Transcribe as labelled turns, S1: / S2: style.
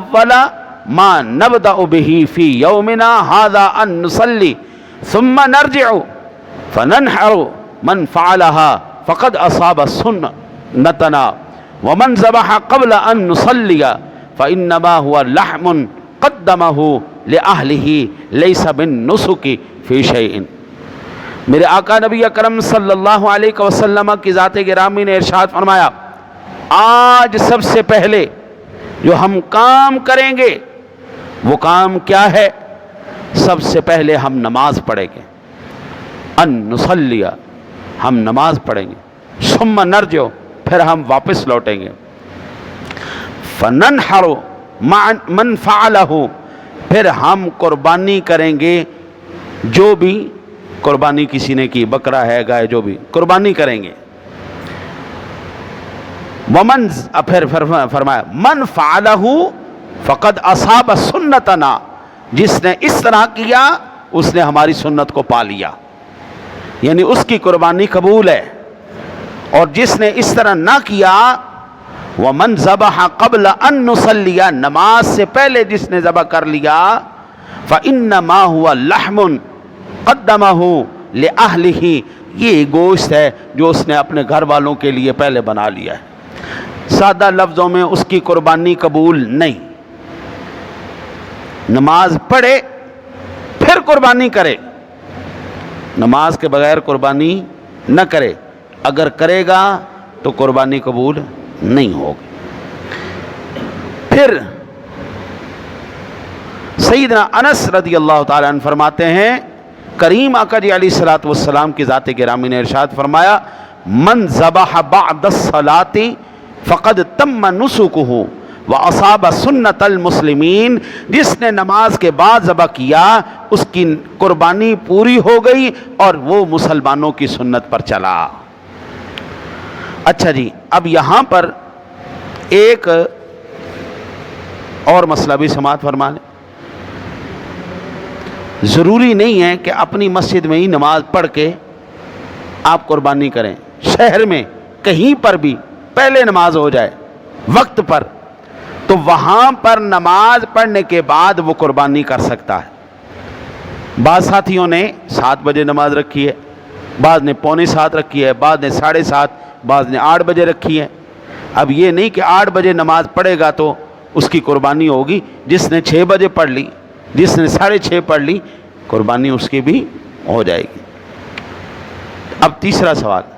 S1: اول ما نبدأ به في يومنا هذا ان نصلي ثم نرجع فننحر من فعلها فقد اصاب سنتنا ومن ذبح قبل ان نصلي فانما هو لحم قدمه لأهله ليس بالنسك في شيء۔ میرے آقا نبی اکرم صلی اللہ علیہ وسلم کی ذات گرامی نے ارشاد فرمایا، آج سب سے پہلے جو ہم کام کریں گے وہ کام کیا ہے؟ سب سے پہلے ہم نماز پڑھیں گے، ان نصلی، ہم نماز پڑھیں گے، ثم نرجع، پھر ہم واپس لوٹیں گے، فننحر من فعلہ، پھر ہم قربانی کریں گے، جو بھی قربانی کسی نے کی، بکرا ہے، گائے، جو بھی قربانی کریں گے، ومن، پھر فرمایا من فعلہ فقد اصاب سنتنا، جس نے اس طرح کیا اس نے ہماری سنت کو پا لیا، یعنی اس کی قربانی قبول ہے، اور جس نے اس طرح نہ کیا، ومن ذبح قبل ان نصلی، نماز سے پہلے جس نے ذبح کر لیا، فانما هو لحم قدمہ لأہلہ، یہ گوشت ہے جو اس نے اپنے گھر والوں کے لیے پہلے بنا لیا ہے۔ سادہ لفظوں میں اس کی قربانی قبول نہیں، نماز پڑھے پھر قربانی کرے، نماز کے بغیر قربانی نہ کرے، اگر کرے گا تو قربانی قبول نہیں ہوگی۔ پھر سیدنا انس رضی اللہ تعالیٰ عنہ فرماتے ہیں، کریم آقا جی علیہ الصلوۃ والسلام کی ذات گرامی نے ارشاد فرمایا، من ذبح بعد الصلاۃ فقد تم نسکہ واصاب سنت المسلمین، جس نے نماز کے بعد ذبح کیا اس کی قربانی پوری ہو گئی اور وہ مسلمانوں کی سنت پر چلا۔ اچھا جی، اب یہاں پر ایک اور مسئلہ بھی سماعت فرما لیں، ضروری نہیں ہے کہ اپنی مسجد میں ہی نماز پڑھ کے آپ قربانی کریں، شہر میں کہیں پر بھی پہلے نماز ہو جائے وقت پر، تو وہاں پر نماز پڑھنے کے بعد وہ قربانی کر سکتا ہے۔ بعض ساتھیوں نے 7 بجے نماز رکھی ہے، بعض نے 6:45 رکھی ہے، بعض نے 7:30، بعض نے 8 بجے رکھی ہے۔ اب یہ نہیں کہ 8 بجے نماز پڑھے گا تو اس کی قربانی ہوگی، جس نے 6 بجے پڑھ لی، جس نے 6:30 پڑھ لی، قربانی اس کی بھی ہو جائے گی۔ اب تیسرا سوال،